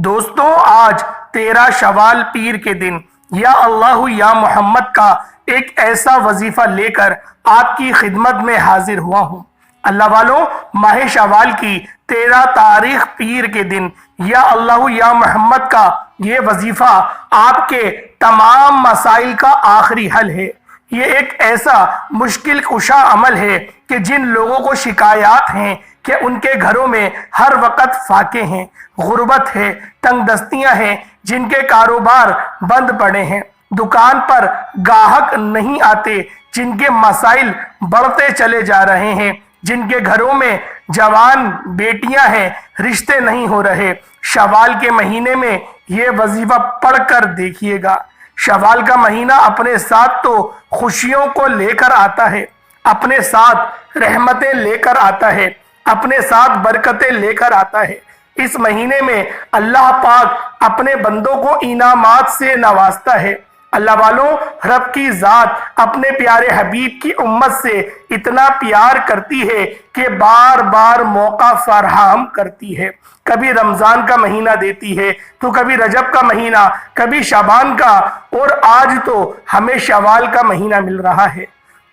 دوستوں، آج 13 شوال پیر کے دن یا اللہ یا محمد کا ایک ایسا وظیفہ لے کر آپ کی خدمت میں حاضر ہوا ہوں۔ اللہ والوں، ماہ شوال کی 13 تاریخ پیر کے دن یا اللہ یا محمد کا یہ وظیفہ آپ کے تمام مسائل کا آخری حل ہے۔ یہ ایک ایسا مشکل کشا عمل ہے کہ جن لوگوں کو شکایات ہیں کہ ان کے گھروں میں ہر وقت فاقے ہیں، غربت ہے، تنگ دستیاں ہیں، جن کے کاروبار بند پڑے ہیں، دکان پر گاہک نہیں آتے، جن کے مسائل بڑھتے چلے جا رہے ہیں، جن کے گھروں میں جوان بیٹیاں ہیں، رشتے نہیں ہو رہے، شوال کے مہینے میں یہ وظیفہ پڑھ کر دیکھیے گا۔ شوال کا مہینہ اپنے ساتھ تو خوشیوں کو لے کر آتا ہے، اپنے ساتھ رحمتیں لے کر آتا ہے، اپنے ساتھ برکتیں لے کر آتا ہے۔ اس مہینے میں اللہ پاک اپنے بندوں کو انعامات سے نوازتا ہے۔ اللہ والوں، رب کی ذات اپنے پیارے حبیب کی امت سے اتنا پیار کرتی ہے کہ بار بار موقع فراہم کرتی ہے۔ کبھی رمضان کا مہینہ دیتی ہے تو کبھی رجب کا مہینہ، کبھی شعبان کا، اور آج تو ہمیں شوال کا مہینہ مل رہا ہے۔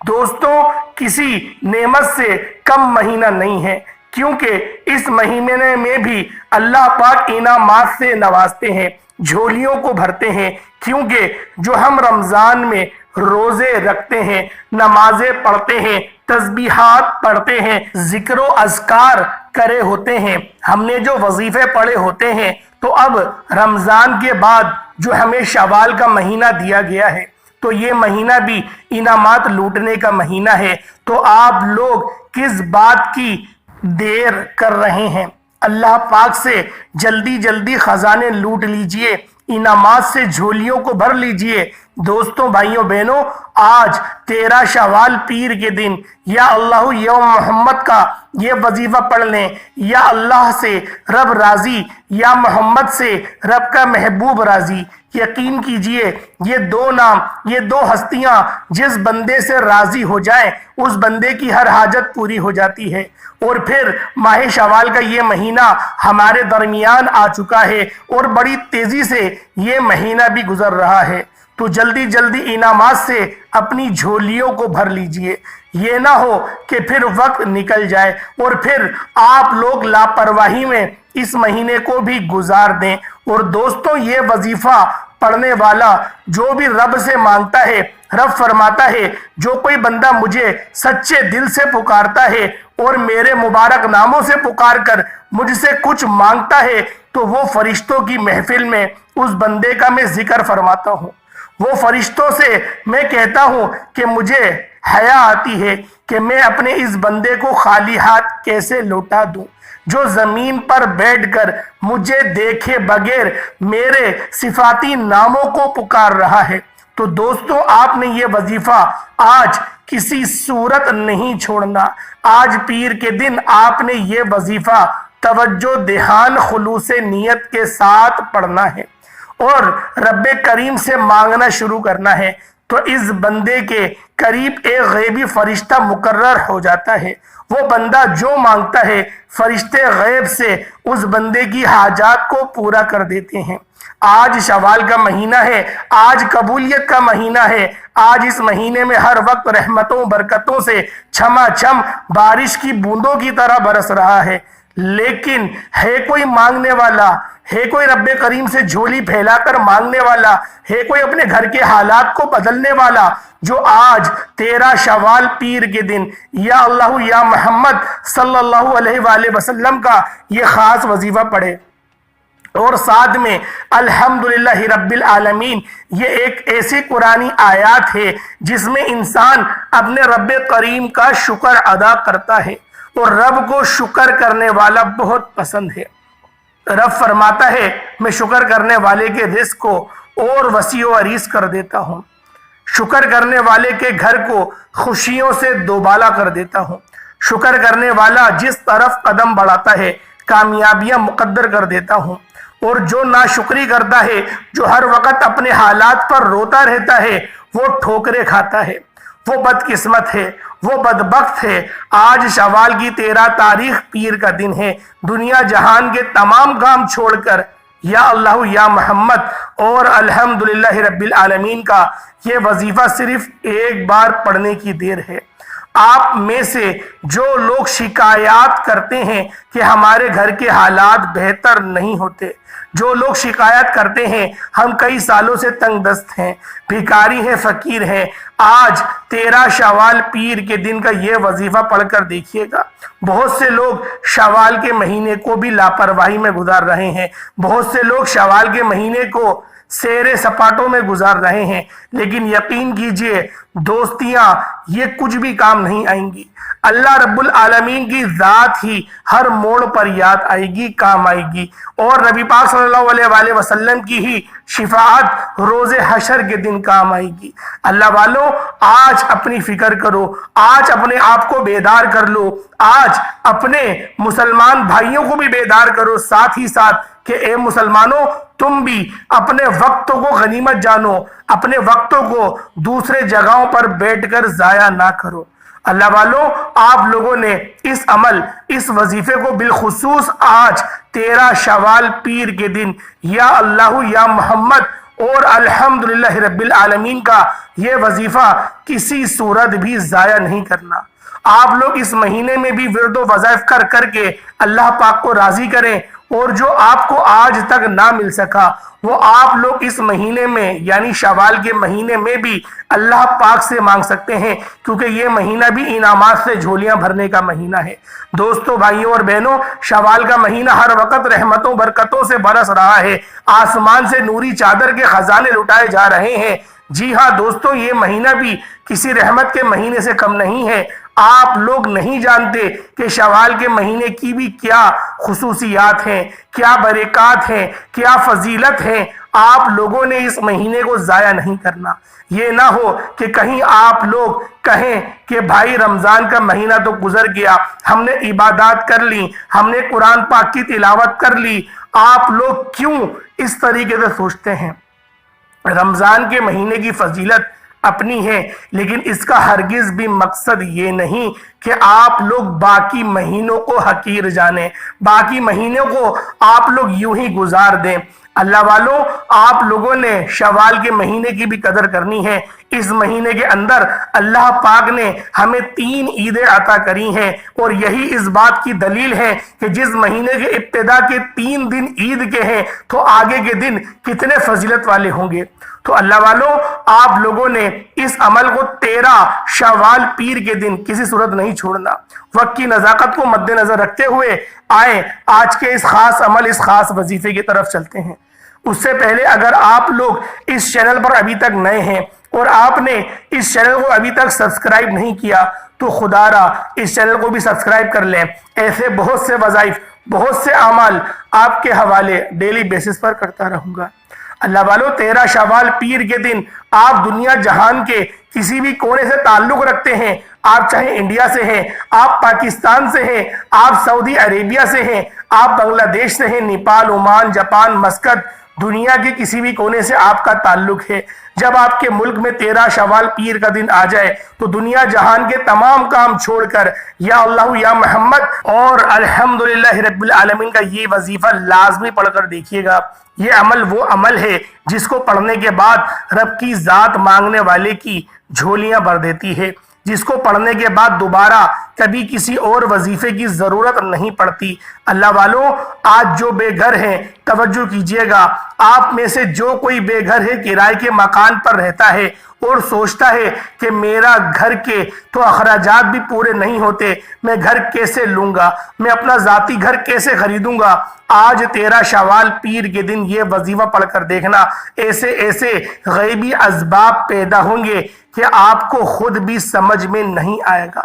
دوستوں، کسی نعمت سے کم مہینہ نہیں ہے، کیونکہ اس مہینے میں بھی اللہ پاک انعامات سے نوازتے ہیں، جھولیوں کو بھرتے ہیں، کیونکہ جو ہم رمضان میں روزے رکھتے ہیں، نمازیں پڑھتے ہیں، تسبیحات پڑھتے ہیں، ذکر و اذکار کرے ہوتے ہیں، ہم نے جو وظیفے پڑھے ہوتے ہیں، تو اب رمضان کے بعد جو ہمیں شوال کا مہینہ دیا گیا ہے، تو یہ مہینہ بھی انعامات لوٹنے کا مہینہ ہے۔ تو آپ لوگ کس بات کی دیر کر رہے ہیں؟ اللہ پاک سے جلدی جلدی خزانے لوٹ لیجئے، انعامات سے جھولیوں کو بھر لیجئے۔ دوستوں، بھائیوں، بہنوں، آج 13 شوال پیر کے دن یا اللہ یا محمد کا یہ وظیفہ پڑھ لیں۔ یا اللہ سے رب راضی، یا محمد سے رب کا محبوب راضی۔ یقین کیجئے، یہ دو نام، یہ دو ہستیاں جس بندے سے راضی ہو جائیں، اس بندے کی ہر حاجت پوری ہو جاتی ہے۔ اور پھر ماہ شوال کا یہ مہینہ ہمارے درمیان آ چکا ہے اور بڑی تیزی سے یہ مہینہ بھی گزر رہا ہے۔ تو جلدی جلدی انعامات سے اپنی جھولیوں کو بھر لیجئے۔ یہ نہ ہو کہ پھر وقت نکل جائے اور پھر آپ لوگ لاپرواہی میں اس مہینے کو بھی گزار دیں۔ اور دوستوں، یہ وظیفہ پڑھنے والا جو بھی رب سے مانگتا ہے، رب فرماتا ہے جو کوئی بندہ مجھے سچے دل سے پکارتا ہے اور میرے مبارک ناموں سے پکار کر مجھ سے کچھ مانگتا ہے، تو وہ فرشتوں کی محفل میں اس بندے کا میں ذکر فرماتا ہوں۔ وہ فرشتوں سے میں کہتا ہوں کہ مجھے حیا آتی ہے کہ میں اپنے اس بندے کو خالی ہاتھ کیسے لوٹا دوں، جو زمین پر بیٹھ کر مجھے دیکھے بغیر میرے صفاتی ناموں کو پکار رہا ہے۔ تو دوستوں، آپ نے یہ وظیفہ آج کسی صورت نہیں چھوڑنا۔ آج پیر کے دن آپ نے یہ وظیفہ توجہ، دھیان، خلوص نیت کے ساتھ پڑھنا ہے اور رب کریم سے مانگنا شروع کرنا ہے۔ تو اس بندے کے قریب ایک غیبی فرشتہ مقرر ہو جاتا ہے۔ وہ بندہ جو مانگتا ہے، فرشتے غیب سے اس بندے کی حاجات کو پورا کر دیتے ہیں۔ آج شوال کا مہینہ ہے، آج قبولیت کا مہینہ ہے۔ آج اس مہینے میں ہر وقت رحمتوں برکتوں سے چھما چھم بارش کی بوندوں کی طرح برس رہا ہے۔ لیکن ہے کوئی مانگنے والا، ہے کوئی رب کریم سے جھولی پھیلا کر مانگنے والا، ہے کوئی اپنے گھر کے حالات کو بدلنے والا، جو آج 13 شوال پیر کے دن یا اللہ یا محمد صلی اللہ علیہ وآلہ وسلم کا یہ خاص وظیفہ پڑھے اور ساتھ میں الحمدللہ رب العالمین۔ یہ ایک ایسی قرآنی آیات ہے جس میں انسان اپنے رب کریم کا شکر ادا کرتا ہے، اور رب کو شکر کرنے والا بہت پسند ہے۔ رب فرماتا ہے میں شکر کرنے والے کے رزق کو اور وسیع و عریض کر دیتا ہوں، شکر کرنے والے کے گھر کو خوشیوں سے دوبالا کر دیتا ہوں، شکر کرنے والا جس طرف قدم بڑھاتا ہے کامیابیاں مقدر کر دیتا ہوں، اور جو ناشکری کرتا ہے، جو ہر وقت اپنے حالات پر روتا رہتا ہے، وہ ٹھوکریں کھاتا ہے، وہ بدقسمت ہے، وہ بدبخت ہے۔ آج شوال کی 13 تاریخ پیر کا دن ہے۔ دنیا جہان کے تمام کام چھوڑ کر یا اللہ یا محمد اور الحمدللہ رب العالمین کا یہ وظیفہ صرف ایک بار پڑھنے کی دیر ہے۔ آپ میں سے جو لوگ شکایات کرتے ہیں کہ ہمارے گھر کے حالات بہتر نہیں ہوتے، جو لوگ شکایت کرتے ہیں ہم کئی سالوں سے تنگ دست ہیں، بھیکاری ہیں، فقیر ہیں، آج 13 شوال پیر کے دن کا یہ وظیفہ پڑھ کر دیکھیے گا۔ بہت سے لوگ شوال کے مہینے کو بھی لاپرواہی میں گزار رہے ہیں، بہت سے لوگ شوال کے مہینے کو سیرے سپاٹوں میں گزار رہے ہیں، لیکن یقین کیجئے دوستیاں یہ کچھ بھی کام نہیں آئیں گی۔ اللہ رب العالمین کی ذات ہی ہر موڑ پر یاد آئے گی، کام آئے گی، اور نبی پاک صلی اللہ علیہ وآلہ وسلم کی ہی شفاعت روز حشر کے دن کام آئے گی۔ اللہ والوں، آج اپنی فکر کرو، آج اپنے آپ کو بیدار کر لو، آج اپنے مسلمان بھائیوں کو بھی بیدار کرو، ساتھ ہی ساتھ کہ اے مسلمانوں تم بھی اپنے وقتوں کو غنیمت جانو، اپنے وقتوں کو دوسرے جگہوں پر بیٹھ کر ضائع نہ کرو۔ اللہ والوں، آپ لوگوں نے اس عمل، اس وظیفے کو بالخصوص آج 13 شوال پیر کے دن یا اللہ یا محمد اور الحمدللہ رب العالمین کا یہ وظیفہ کسی صورت بھی ضائع نہیں کرنا۔ آپ لوگ اس مہینے میں بھی ورد و وظائف کر کر کے اللہ پاک کو راضی کریں، اور جو آپ کو آج تک نہ مل سکا وہ آپ لوگ اس مہینے میں یعنی شوال کے مہینے میں بھی اللہ پاک سے مانگ سکتے ہیں، کیونکہ یہ مہینہ بھی انعامات سے جھولیاں بھرنے کا مہینہ ہے۔ دوستو، بھائیوں اور بہنوں، شوال کا مہینہ ہر وقت رحمتوں برکتوں سے برس رہا ہے، آسمان سے نوری چادر کے خزانے لٹائے جا رہے ہیں۔ جی ہاں دوستو، یہ مہینہ بھی کسی رحمت کے مہینے سے کم نہیں ہے۔ آپ لوگ نہیں جانتے کہ شوال کے مہینے کی بھی کیا خصوصیات ہیں، کیا برکات ہیں، کیا فضیلت ہے۔ آپ لوگوں نے اس مہینے کو ضائع نہیں کرنا۔ یہ نہ ہو کہ کہیں آپ لوگ کہیں کہ بھائی رمضان کا مہینہ تو گزر گیا، ہم نے عبادات کر لی، ہم نے قرآن پاک کی تلاوت کر لی۔ آپ لوگ کیوں اس طریقے سے سوچتے ہیں؟ رمضان کے مہینے کی فضیلت اپنی ہے، لیکن اس کا ہرگز بھی مقصد یہ نہیں کہ آپ لوگ باقی مہینوں کو حقیر جانیں، باقی مہینوں کو آپ لوگ یوں ہی گزار دیں۔ اللہ والوں، آپ لوگوں نے شوال کے مہینے کی بھی قدر کرنی ہے۔ اس مہینے کے اندر اللہ پاک نے ہمیں 3 عیدیں عطا کری ہیں، اور یہی اس بات کی دلیل ہے کہ جس مہینے کے ابتدا کے 3 دن عید کے ہیں تو آگے کے دن کتنے فضیلت والے ہوں گے۔ تو اللہ والوں، آپ لوگوں نے اس عمل کو 13 شوال پیر کے دن کسی صورت نہیں چھوڑنا۔ وقت کی نزاکت کو مد نظر رکھتے ہوئے آئیں آج کے اس خاص عمل، اس خاص وظیفے کی طرف چلتے ہیں۔ اس سے پہلے اگر آپ لوگ اس چینل پر ابھی تک نئے ہیں اور آپ نے اس چینل کو ابھی تک سبسکرائب نہیں کیا تو خدا را اس چینل کو بھی سبسکرائب کر لیں۔ ایسے بہت سے وظائف، بہت سے اعمال آپ کے حوالے ڈیلی بیسس پر کرتا رہوں گا۔ اللہ والوں، 13 شوال پیر کے دن آپ دنیا جہان کے کسی بھی کونے سے تعلق رکھتے ہیں، آپ چاہے انڈیا سے ہیں، آپ پاکستان سے ہیں، آپ سعودی عربیہ سے ہیں، آپ بنگلہ دیش سے ہیں، نیپال، عمان، جاپان، مسقط، دنیا کے کسی بھی کونے سے آپ کا تعلق ہے، جب آپ کے ملک میں 13 شوال پیر کا دن آ جائے تو دنیا جہان کے تمام کام چھوڑ کر یا اللہ یا محمد اور الحمدللہ رب العالمین کا یہ وظیفہ لازمی پڑھ کر دیکھیے گا۔ یہ عمل وہ عمل ہے جس کو پڑھنے کے بعد رب کی ذات مانگنے والے کی جھولیاں بھر دیتی ہے، جس کو پڑھنے کے بعد دوبارہ کبھی کسی اور وظیفے کی ضرورت نہیں پڑتی۔ اللہ والوں، آج جو بے گھر ہیں توجہ کیجئے گا، آپ میں سے جو کوئی بے گھر ہے، کرائے کے مکان پر رہتا ہے اور سوچتا ہے کہ میرا گھر کے تو اخراجات بھی پورے نہیں ہوتے، میں گھر کیسے لوں گا، میں اپنا ذاتی گھر کیسے خریدوں گا، آج 13 شوال پیر کے دن یہ وظیفہ پڑھ کر دیکھنا، ایسے ایسے غیبی اسباب پیدا ہوں گے کہ آپ کو خود بھی سمجھ میں نہیں آئے گا،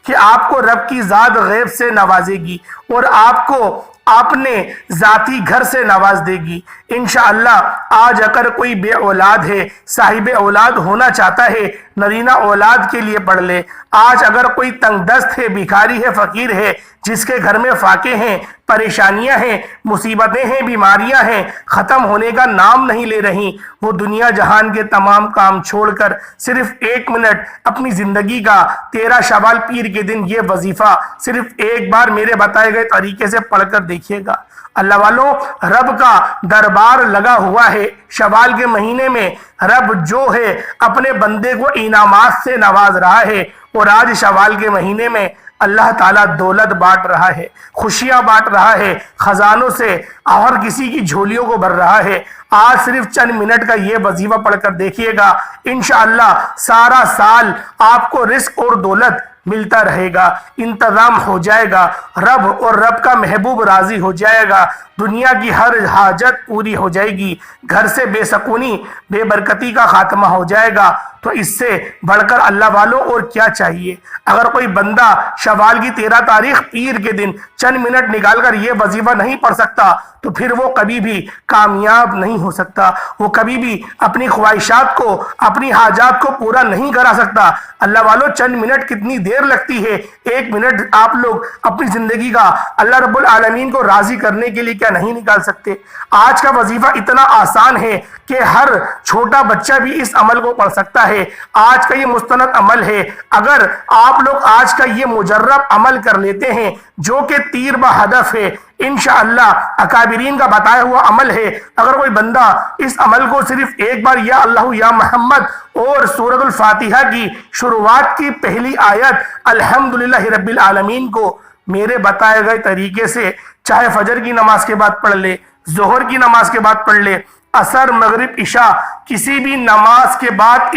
کہ آپ کو رب کی ذات غیب سے نوازے گی اور آپ کو اپنے ذاتی گھر سے نواز دے گی۔ انشاءاللہ آج اگر کوئی بے اولاد ہے، صاحب اولاد ہونا چاہتا ہے، نرینہ اولاد کے لیے پڑھ لے۔ آج اگر کوئی تنگ دست ہے، بھیکاری ہے، فقیر ہے، جس کے گھر میں فاقے ہیں، پریشانیاں ہیں، مصیبتیں ہیں، بیماریاں ہیں، ختم ہونے کا نام نہیں لے رہی، وہ دنیا جہان کے تمام کام چھوڑ کر صرف 1 منٹ اپنی زندگی کا 13 شوال پیر کے دن یہ وظیفہ صرف ایک بار میرے بتائے گئے طریقے سے پڑھ کر دیکھیے گا۔ اللہ والوں، رب کا دربار لگا ہوا ہے۔ شوال کے مہینے میں رب جو ہے اپنے بندے کو انعامات سے نواز رہا ہے، اور آج شوال کے مہینے میں اللہ تعالیٰ دولت بانٹ رہا ہے، خوشیاں بانٹ رہا ہے، خزانوں سے اور کسی کی جھولیوں کو بھر رہا ہے۔ آج صرف چند منٹ کا یہ وظیفہ پڑھ کر دیکھیے گا، انشاءاللہ سارا سال آپ کو رزق اور دولت ملتا رہے گا، انتظام ہو جائے گا، رب اور رب کا محبوب راضی ہو جائے گا، دنیا کی ہر حاجت پوری ہو جائے گی، گھر سے بے سکونی بے برکتی کا خاتمہ ہو جائے گا۔ تو اس سے بڑھ کر اللہ والوں اور کیا چاہیے؟ اگر کوئی بندہ شوال کی 13 تاریخ پیر کے دن چند منٹ نکال کر یہ وظیفہ نہیں پڑھ سکتا تو پھر وہ کبھی بھی کامیاب نہیں ہو سکتا، وہ کبھی بھی اپنی خواہشات کو، اپنی حاجات کو پورا نہیں کرا سکتا۔ اللہ والوں، چند منٹ کتنی دیر لگتی ہے؟ 1 منٹ آپ لوگ اپنی زندگی کا اللہ رب العالمین کو راضی کرنے کے لیے کیا نہیں نکال سکتے؟ آج کا وظیفہ اتنا آسان ہے کہ ہر چھوٹا بچہ بھی اس عمل کو پڑھ سکتا ہے۔ آج کا یہ مستند عمل ہے، اگر آپ لوگ آج کا یہ مجرب عمل کر لیتے ہیں جو کہ تیر بہدف ہے، انشاءاللہ اکابرین کا بتایا ہوا عمل ہے، اگر کوئی بندہ اس عمل کو صرف ایک بار یا اللہ یا محمد اور سورۃ الفاتحہ کی شروعات کی پہلی آیت الحمدللہ رب العالمین کو میرے بتائے گئے طریقے سے چاہے فجر کی نماز کے بعد پڑھ لے، ظہر کی نماز کے بعد پڑھ لے، عصر، مغرب، عشاء، کسی بھی نماز کے بعد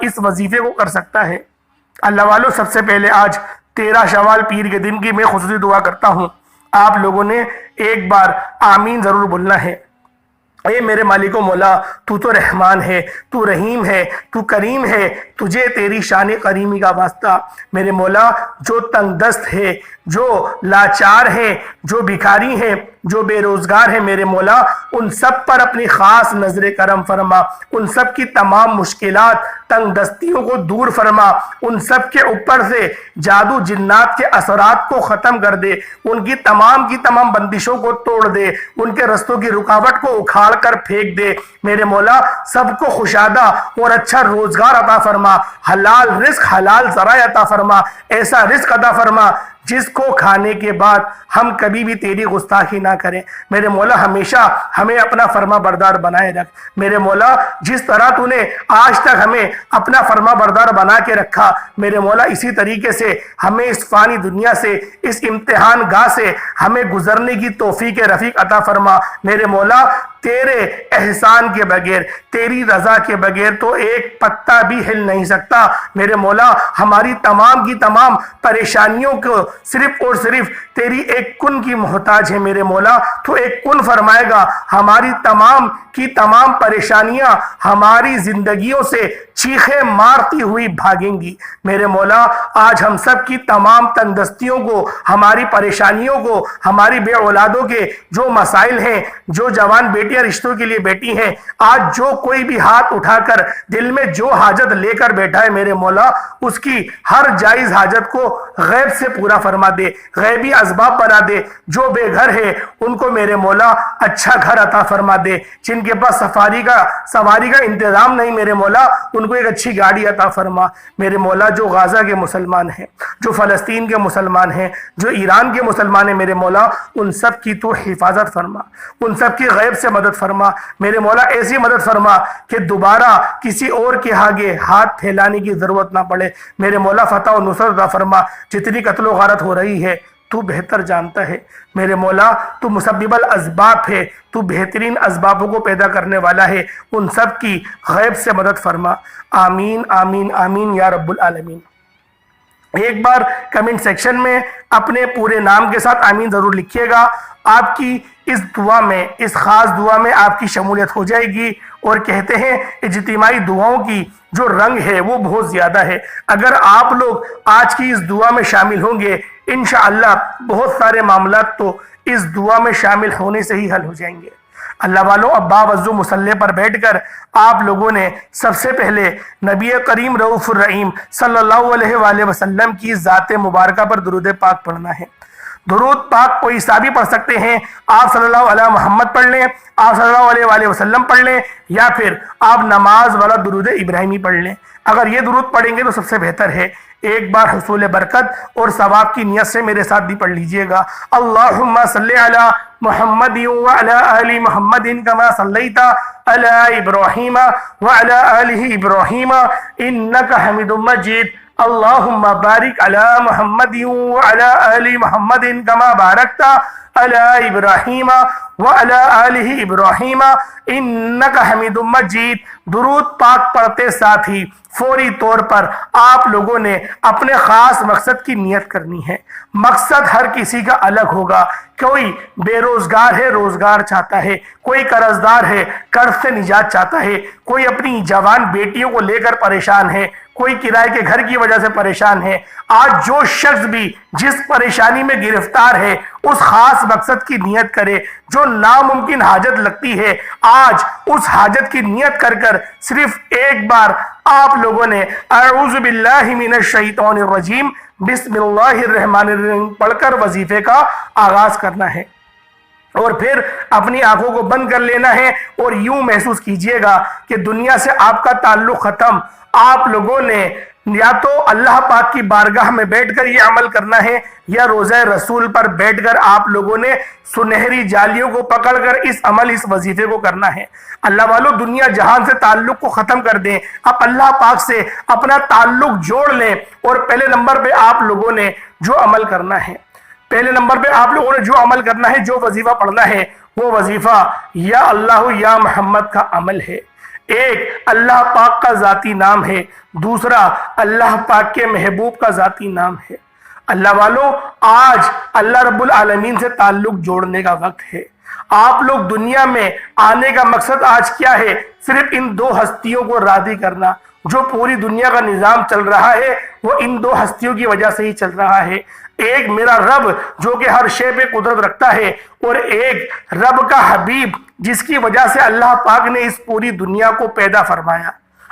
اس وظیفے کو کر سکتا ہے۔ اللہ والوں، سب سے پہلے آج 13 شوال پیر کے دن کی میں خصوصی دعا کرتا ہوں، آپ لوگوں نے ایک بار آمین ضرور بولنا ہے۔ اے میرے مالک و مولا، تو رحمان ہے، تو رحیم ہے، تو کریم ہے، تجھے تیری شان کریمی کا واسطہ۔ میرے مولا، جو تنگ دست ہے، جو لاچار ہے، جو بھکاری ہیں، جو بے روزگار ہیں، میرے مولا ان سب پر اپنی خاص نظر کرم فرما، ان سب کی تمام مشکلات، تنگ دستیوں کو دور فرما، ان سب کے اوپر سے جادو جنات کے اثرات کو ختم کر دے، ان کی تمام بندشوں کو توڑ دے، ان کے رستوں کی رکاوٹ کو اکھاڑ کر پھینک دے۔ میرے مولا سب کو خوشادہ اور اچھا روزگار عطا فرما، حلال رزق، حلال ذرائع عطا فرما، ایسا رزق عطا فرما جس کو کھانے کے بعد ہم کبھی بھی تیری گستاخی نہ کریں۔ میرے مولا ہمیشہ ہمیں اپنا فرما بردار بنائے رکھ۔ میرے مولا جس طرح تو نے آج تک ہمیں اپنا فرما بردار بنا کے رکھا، میرے مولا اسی طریقے سے ہمیں اس فانی دنیا سے، اس امتحان گاہ سے ہمیں گزرنے کی توفیق رفیق عطا فرما۔ میرے مولا تیرے احسان کے بغیر، تیری رضا کے بغیر تو ایک پتا بھی ہل نہیں سکتا۔ میرے مولا ہماری تمام کی تمام پریشانیوں کو صرف اور صرف تیری ایک کن کی محتاج ہے۔ میرے مولا تو ایک کن فرمائے گا، ہماری تمام کی تمام پریشانیاں ہماری زندگیوں سے چیخیں مارتی ہوئی بھاگیں گی۔ میرے مولا آج ہم سب کی تمام تنگ دستیوں کو، ہماری پریشانیوں کو، ہماری بے اولادوں کے جو مسائل ہیں، جو جوان بیٹیاں رشتوں کے لیے بیٹی ہیں، آج جو کوئی بھی ہاتھ اٹھا کر دل میں جو حاجت لے کر بیٹھا ہے، میرے مولا اس کی ہر جائز حاجت کو غیب سے پورا فرما دے، غیبی اسباب بنا دے۔ جو بے گھر ہے ان کو میرے مولا اچھا گھر عطا فرما دے، جن کے پاس سواری کا انتظام نہیں، میرے مولا ان کو ایک اچھی گاڑی عطا فرما۔ میرے مولا جو غزہ کے مسلمان ہیں، جو فلسطین کے مسلمان ہیں، جو ایران کے مسلمان ہیں، میرے مولا ان سب کی تو حفاظت فرما، ان سب کی غیب سے مدد فرما۔ میرے مولا ایسی مدد فرما کہ دوبارہ کسی اور کے آگے ہاتھ پھیلانے کی ضرورت نہ پڑے۔ میرے مولا فتح و نصرت عطا فرما۔ جتنی قتل و غارت ہو رہی ہے تو بہتر جانتا ہے، میرے مولا تو مسبب الاسباب ہے، تو بہترین اسبابوں کو پیدا کرنے والا ہے، ان سب کی غیب سے مدد فرما۔ آمین آمین آمین یا رب العالمین۔ ایک بار کمنٹ سیکشن میں اپنے پورے نام کے ساتھ آمین ضرور لکھیے گا۔ آپ کی اس دعا میں، اس خاص دعا میں آپ کی شمولیت ہو جائے گی، اور کہتے ہیں اجتماعی دعاؤں کی جو رنگ ہے وہ بہت زیادہ ہے۔ اگر آپ لوگ آج کی اس دعا میں شامل ہوں گے، انشاءاللہ بہت سارے معاملات تو اس دعا میں شامل ہونے سے ہی حل ہو جائیں گے۔ اللہ والوں، اب باوضو مصلی پر بیٹھ کر آپ لوگوں نے سب سے پہلے نبی کریم رؤوف الرحیم صلی اللہ علیہ وآلہ وسلم کی ذات مبارکہ پر درود پاک پڑھنا ہے۔ درود پاک کوئی سا بھی پڑھ سکتے ہیں، آپ صلی اللہ علیہ محمد پڑھ لیں، آپ صلی اللہ علیہ وآلہ وسلم پڑھ لیں، یا پھر آپ نماز والا درود ابراہیمی پڑھ لیں۔ اگر یہ درود پڑھیں گے تو سب سے بہتر ہے۔ ایک بار حصول برکت اور ثواب کی نیت سے میرے ساتھ بھی پڑھ لیجئے گا۔ اللہم صلی علی محمد وعلى آل محمد كما صليت على إبراهيم وعلى آل إبراهيم إنك حميد مجيد اللهم بارك على محمد وعلى آل محمد كما باركت على إبراهيم وعلى آل إبراهيم إنك حميد مجيد۔ درود پاک پڑھتے ساتھ ہی فوری طور پر آپ لوگوں نے اپنے خاص مقصد کی نیت کرنی ہے۔ مقصد ہر کسی کا الگ ہوگا۔ کوئی بے روزگار ہے، روزگار چاہتا ہے، کوئی قرض دار ہے، قرض سے نجات چاہتا ہے، کوئی اپنی جوان بیٹیوں کو لے کر پریشان ہے، کوئی کرائے کے گھر کی وجہ سے پریشان ہے۔ آج جو شخص بھی جس پریشانی میں گرفتار ہے اس خاص مقصد کی نیت کرے۔ جو ناممکن حاجت لگتی ہے آج اس حاجت کی نیت کر کر صرف ایک بار آپ لوگوں نے اعوذ باللہ من الشیطان الرجیم بسم اللہ الرحمن الرحیم پڑھ کر وظیفے کا آغاز کرنا ہے، اور پھر اپنی آنکھوں کو بند کر لینا ہے اور یوں محسوس کیجئے گا کہ دنیا سے آپ کا تعلق ختم۔ آپ لوگوں نے یا تو اللہ پاک کی بارگاہ میں بیٹھ کر یہ عمل کرنا ہے یا روضہ رسول پر بیٹھ کر آپ لوگوں نے سنہری جالیوں کو پکڑ کر اس وظیفے کو کرنا ہے۔ اللہ والو، دنیا جہان سے تعلق کو ختم کر دیں، آپ اللہ پاک سے اپنا تعلق جوڑ لیں، اور پہلے نمبر پہ آپ لوگوں نے جو عمل کرنا ہے، جو وظیفہ پڑھنا ہے، وہ وظیفہ یا اللہ یا محمد کا عمل ہے۔ ایک اللہ پاک کا ذاتی نام ہے، دوسرا اللہ پاک کے محبوب کا ذاتی نام ہے۔ اللہ والوں، آج اللہ رب العالمین سے تعلق جوڑنے کا وقت ہے۔ آپ لوگ دنیا میں آنے کا مقصد آج کیا ہے؟ صرف ان دو ہستیوں کو راضی کرنا۔ جو پوری دنیا کا نظام چل رہا ہے وہ ان دو ہستیوں کی وجہ سے ہی چل رہا ہے۔ ایک میرا رب جو کہ ہر شے پہ قدرت رکھتا ہے، اور ایک رب کا حبیب جس کی وجہ سے اللہ پاک نے اس پوری دنیا کو پیدا فرمایا۔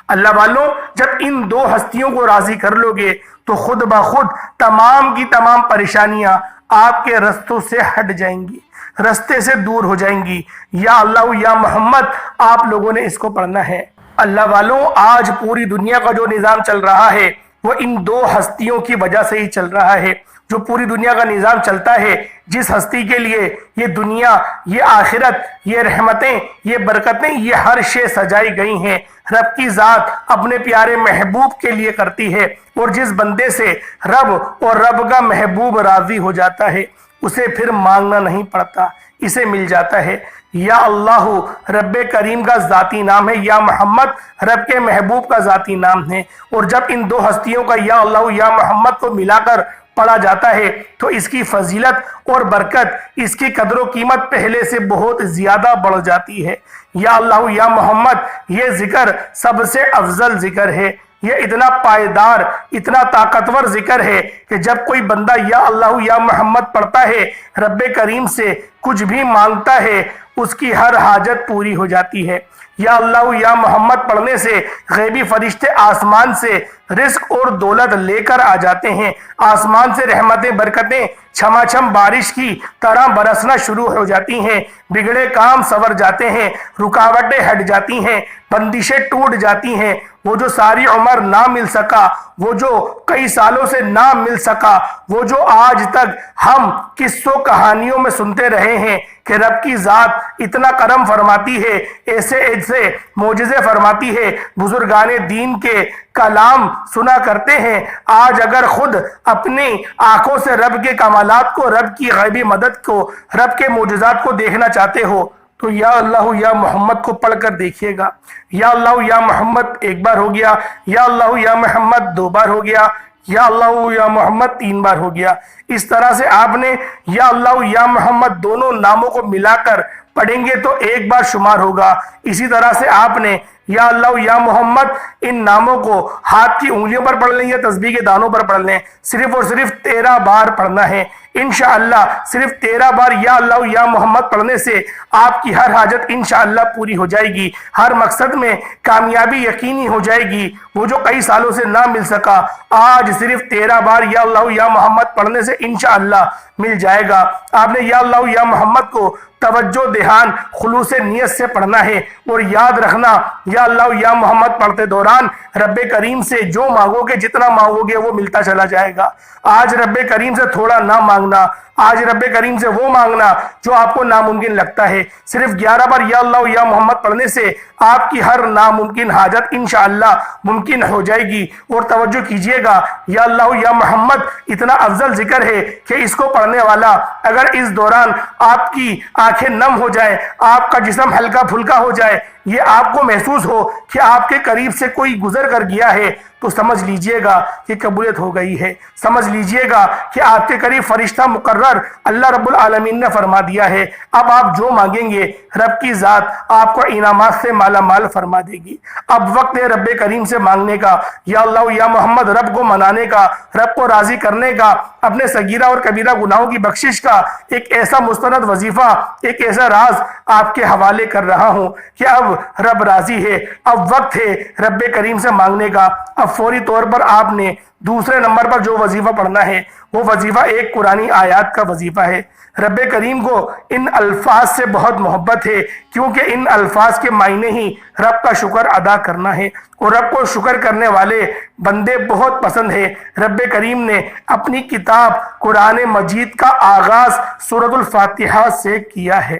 اللہ والوں، جب ان دو ہستیوں کو راضی کر لو گے تو خود بخود تمام کی تمام پریشانیاں آپ کے رستوں سے ہٹ جائیں گی، رستے سے دور ہو جائیں گی۔ یا اللہ یا محمد آپ لوگوں نے اس کو پڑھنا ہے۔ اللہ والوں، آج پوری دنیا کا جو نظام چل رہا ہے وہ ان دو ہستیوں کی وجہ سے ہی چل رہا ہے۔ جو پوری دنیا کا نظام چلتا ہے، جس ہستی کے لیے یہ دنیا، یہ آخرت، یہ رحمتیں، یہ برکتیں، یہ ہر شے سجائی گئی ہیں، رب کی ذات اپنے پیارے محبوب کے لیے کرتی ہے، اور جس بندے سے رب اور رب کا محبوب راضی ہو جاتا ہے اسے پھر مانگنا نہیں پڑتا، اسے مل جاتا ہے۔ یا اللہ رب کریم کا ذاتی نام ہے، یا محمد رب کے محبوب کا ذاتی نام ہے، اور جب ان دو ہستیوں کا یا اللہ یا محمد کو ملا کر پڑھا جاتا ہے تو اس کی فضیلت اور برکت، اس کی قدر و قیمت پہلے سے بہت زیادہ بڑھ جاتی ہے۔ یا اللہ یا محمد یہ ذکر سب سے افضل ذکر ہے، یہ اتنا پائیدار، اتنا طاقتور ذکر ہے کہ جب کوئی بندہ یا اللہ یا محمد پڑھتا ہے، رب کریم سے کچھ بھی مانگتا ہے، اس کی ہر حاجت پوری ہو جاتی ہے۔ یا اللہ یا محمد پڑھنے سے غیبی فرشتے آسمان سے رزق اور دولت لے کر آ جاتے ہیں، آسمان سے رحمتیں برکتیں چھما چھم بارش کی طرح برسنا شروع ہو جاتی ہیں، بگڑے کام سنور جاتے ہیں، رکاوٹیں ہٹ جاتی ہیں، بندشیں ٹوٹ جاتی ہیں۔ وہ جو ساری عمر نہ مل سکا، وہ جو کئی سالوں سے نہ مل سکا، وہ جو آج تک ہم قصوں کہانیوں میں سنتے رہے ہیں کہ رب کی ذات اتنا کرم فرماتی ہے، ایسے ایسے معجزے فرماتی ہے، بزرگان دین کے کلام سنا کرتے ہیں، آج اگر خود اپنی آنکھوں سے رب کے کمالات کو، رب کی غیبی مدد کو، رب کے معجزات کو دیکھنا چاہتے ہو تو یا اللہ یا محمد کو پڑھ کر دیکھیے گا۔ یا اللہ یا محمد ایک بار ہو گیا، یا اللہ یا محمد دو بار ہو گیا، یا اللہ یا محمد تین بار ہو گیا۔ اس طرح سے آپ نے یا اللہ یا محمد دونوں ناموں کو ملا کر پڑھیں گے تو ایک بار شمار ہوگا۔ اسی طرح سے آپ نے یا اللہ یا محمد ان ناموں کو ہاتھ کی انگلیوں پر پڑھ لیں یا تسبیح کے دانوں پر پڑھ لیں، صرف اور صرف 13 بار پڑھنا ہے۔ انشاءاللہ صرف 13 بار یا اللہ یا محمد پڑھنے سے آپ کی ہر حاجت انشاءاللہ پوری ہو جائے گی، ہر مقصد میں کامیابی یقینی ہو جائے گی۔ وہ جو کئی سالوں سے نہ مل سکا، آج صرف 13 بار یا اللہ یا محمد پڑھنے سے انشاءاللہ مل جائے گا۔ آپ نے یا اللہ یا محمد کو توجہ دھیان خلوص نیت سے پڑھنا ہے، اور یاد رکھنا یا اللہ یا محمد پڑھتے دوران رب کریم سے جو مانگو گے، جتنا مانگو گے وہ ملتا چلا جائے گا۔ آج رب کریم سے تھوڑا نہ مانگنا، آج رب کریم سے وہ مانگنا جو آپ کو ناممکن لگتا ہے۔ صرف 11 بار یا اللہ یا محمد پڑھنے سے آپ کی ہر ناممکن حاجت انشاءاللہ ممکن ہو جائے گی۔ اور توجہ کیجئے گا، یا اللہ یا محمد اتنا افضل ذکر ہے کہ اس کو پڑھنے والا اگر اس دوران آپ کی آنکھیں نم ہو جائے، آپ کا جسم ہلکا پھلکا ہو جائے، یہ آپ کو محسوس ہو کہ آپ کے قریب سے کوئی گزر کر گیا ہے، تو سمجھ لیجئے گا کہ قبولیت ہو گئی ہے۔ سمجھ لیجئے گا کہ آپ کے قریب فرشتہ مقرر اللہ رب العالمین نے فرما دیا ہے۔ اب آپ جو مانگیں گے رب کی ذات آپ کو انعامات سے مالا مال فرما دے گی۔ اب وقت ہے رب کریم سے مانگنے کا، یا اللہ یا محمد رب کو منانے کا، رب کو راضی کرنے کا، اپنے صغیرہ اور کبیرہ گناہوں کی بخشش کا ایک ایسا مستند وظیفہ، ایک ایسا راز آپ کے حوالے کر رہا ہوں کہ اب رب راضی ہے، اب وقت ہے رب کریم سے مانگنے کا۔ اب فوری طور پر آپ نے دوسرے نمبر پر جو وظیفہ پڑھنا ہے وہ وظیفہ ایک قرآنی آیات کا وظیفہ ہے۔ رب کریم کو ان الفاظ سے بہت محبت ہے، کیونکہ ان الفاظ کے معنی ہی رب کا شکر ادا کرنا ہے، اور رب کو شکر کرنے والے بندے بہت پسند ہے۔ رب کریم نے اپنی کتاب قرآن مجید کا آغاز سورۃ الفاتحہ سے کیا ہے،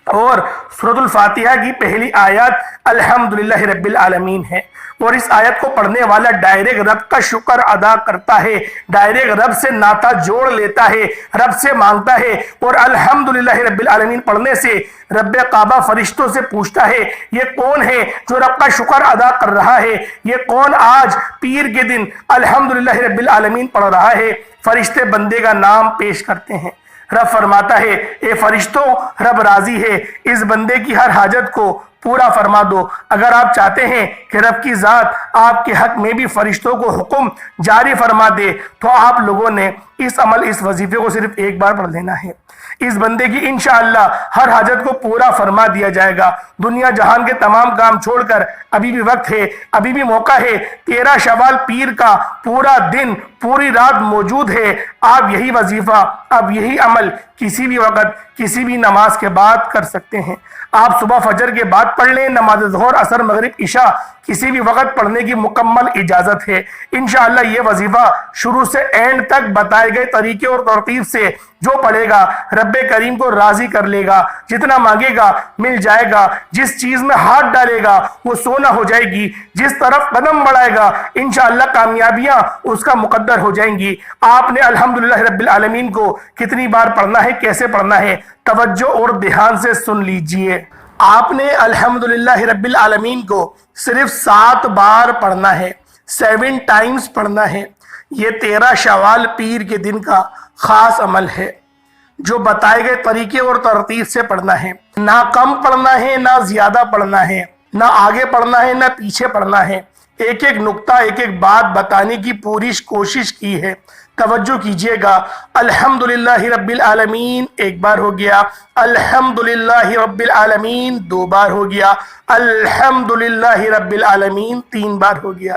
اور سورۃ الفاتحہ کی پہلی آیات الحمدللہ رب العالمین ہے، اور اس آیت کو پڑھنے والا ڈائریکٹ رب کا شکر ادا کرتا ہے، ڈائریکٹ رب سے ناطہ جوڑ لیتا ہے، رب سے مانگتا ہے۔ اور الحمدللہ رب العالمین پڑھنے سے رب کعبہ فرشتوں سے پوچھتا ہے یہ کون ہے جو رب کا شکر ادا کر رہا ہے، یہ کون آج پیر کے دن الحمدللہ رب العالمین پڑھ رہا ہے۔ فرشتے بندے کا نام پیش کرتے ہیں، رب فرماتا ہے اے فرشتوں رب راضی ہے، اس بندے کی ہر حاجت کو پورا فرما دو۔ اگر آپ چاہتے ہیں کہ رب کی ذات آپ کے حق میں بھی فرشتوں کو حکم جاری فرما دے تو آپ لوگوں نے اس وظیفے کو صرف ایک بار پڑھ لینا ہے۔ اس بندے کی انشاءاللہ ہر حاجت کو پورا فرما دیا جائے گا۔ دنیا جہان کے تمام کام چھوڑ کر ابھی بھی وقت ہے، ابھی بھی موقع ہے۔ 13 شوال پیر کا پورا دن پوری رات موجود ہے۔ آپ یہی وظیفہ، اب یہی عمل کسی بھی وقت کسی بھی نماز کے بعد کر سکتے ہیں۔ آپ صبح فجر کے بعد پڑھ لیں، نماز ظہر عصر مغرب عشاء کسی بھی وقت پڑھنے کی مکمل اجازت ہے۔ انشاءاللہ یہ وظیفہ شروع سے اینڈ تک بتائے گئے طریقے اور ترتیب سے جو پڑھے گا رب کریم کو راضی کر لے گا، جتنا مانگے گا مل جائے گا، جس چیز میں ہاتھ ڈالے گا وہ سونا ہو جائے گی، جس طرف قدم بڑھائے گا انشاءاللہ کامیابیاں اس کا مقدر ہو جائیں گی۔ آپ نے الحمدللہ رب العالمین کو کتنی بار پڑھنا ہے، کیسے پڑھنا ہے، توجہ اور دھیان سے سن لیجئے۔ آپ نے الحمدللہ رب العالمین کو صرف 7 بار پڑھنا ہے، 7 ٹائمز پڑھنا ہے۔ یہ 13 شوال پیر کے دن کا خاص عمل ہے جو بتائے گئے طریقے اور ترتیب سے پڑھنا ہے۔ نہ کم پڑھنا ہے، نہ زیادہ پڑھنا ہے، نہ آگے پڑھنا ہے، نہ پیچھے پڑھنا ہے۔ ایک ایک نقطہ، ایک ایک بات بتانے کی پوری کوشش کی ہے۔ توجہ کیجئے گا، الحمدللہ رب العالمین ایک بار ہو گیا، الحمدللہ رب العالمین 2 بار ہو گیا، الحمدللہ رب العالمین 3 بار ہو گیا۔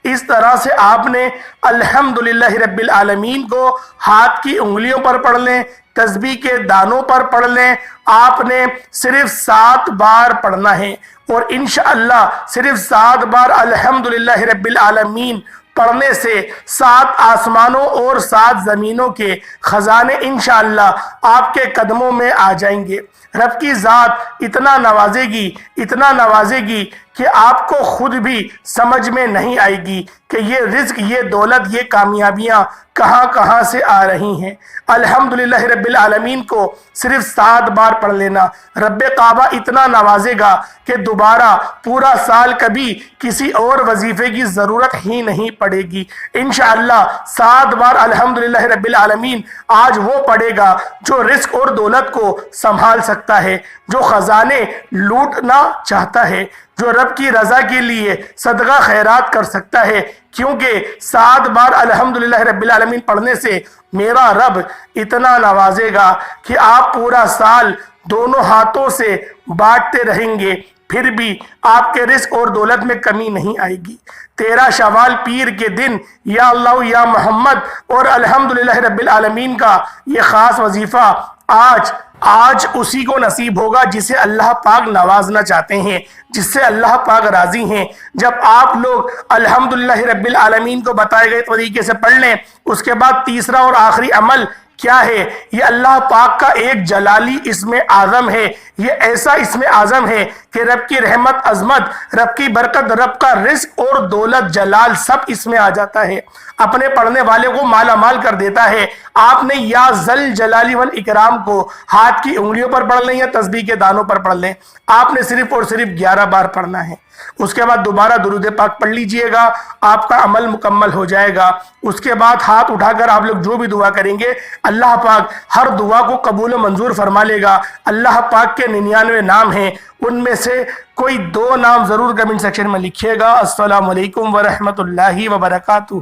اس طرح سے آپ نے الحمدللہ رب العالمین کو ہاتھ کی انگلیوں پر پڑھ لیں، تسبیح کے دانوں پر پڑھ لیں۔ آپ نے صرف 7 بار پڑھنا ہے، اور انشاءاللہ صرف 7 بار الحمدللہ رب العالمین پڑھنے سے 7 آسمانوں اور 7 زمینوں کے خزانے انشاءاللہ آپ کے قدموں میں آ جائیں گے۔ رب کی ذات اتنا نوازے گی، اتنا نوازے گی کہ آپ کو خود بھی سمجھ میں نہیں آئے گی کہ یہ رزق، یہ دولت، یہ کامیابیاں کہاں کہاں سے آ رہی ہیں۔ الحمدللہ رب العالمین کو صرف 7 بار پڑھ لینا، رب کعبہ اتنا نوازے گا کہ دوبارہ پورا سال کبھی کسی اور وظیفے کی ضرورت ہی نہیں پڑے گی۔ انشاءاللہ 7 بار الحمدللہ رب العالمین آج وہ پڑھے گا جو رزق اور دولت کو سنبھال سکتا ہے، جو خزانے لوٹنا چاہتا ہے، جو رب کی رضا کے لیے صدقہ خیرات کر سکتا ہے، کیونکہ 7 بار الحمدللہ رب العالمین پڑھنے سے میرا رب اتنا نوازے گا کہ آپ پورا سال دونوں ہاتھوں سے بانٹتے رہیں گے، پھر بھی آپ کے رزق اور دولت میں کمی نہیں آئے گی۔ 13 شوال پیر کے دن یا اللہ یا محمد اور الحمدللہ رب العالمین کا یہ خاص وظیفہ آج اسی کو نصیب ہوگا جسے اللہ پاک نوازنا چاہتے ہیں، جس سے اللہ پاک راضی ہیں۔ جب آپ لوگ الحمدللہ رب العالمین کو بتائے گئے طریقے سے پڑھ لیں، اس کے بعد تیسرا اور آخری عمل کیا ہے؟ یہ اللہ پاک کا ایک جلالی اسم اعظم ہے، یہ ایسا اسم اعظم ہے کہ رب کی رحمت، عظمت، رب کی برکت، رب کا رزق اور دولت، جلال سب اس میں آ جاتا ہے، اپنے پڑھنے والے کو مالا مال کر دیتا ہے۔ آپ نے یا ذل جلالی والاکرام کو ہاتھ کی انگلیوں پر پڑھ لیں یا تسبیح کے دانوں پر پڑھ لیں، آپ نے صرف اور صرف 11 بار پڑھنا ہے۔ اس کے بعد دوبارہ درود پاک پڑھ لیجئے گا، آپ کا عمل مکمل ہو جائے گا۔ اس کے بعد ہاتھ اٹھا کر آپ لوگ جو بھی دعا کریں گے اللہ پاک ہر دعا کو قبول و منظور فرما لے گا۔ اللہ پاک کے 99 نام ہیں، ان میں سے کوئی 2 نام ضرور کمنٹ سیکشن میں لکھیے گا۔ السلام علیکم ورحمۃ اللہ وبرکاتہ۔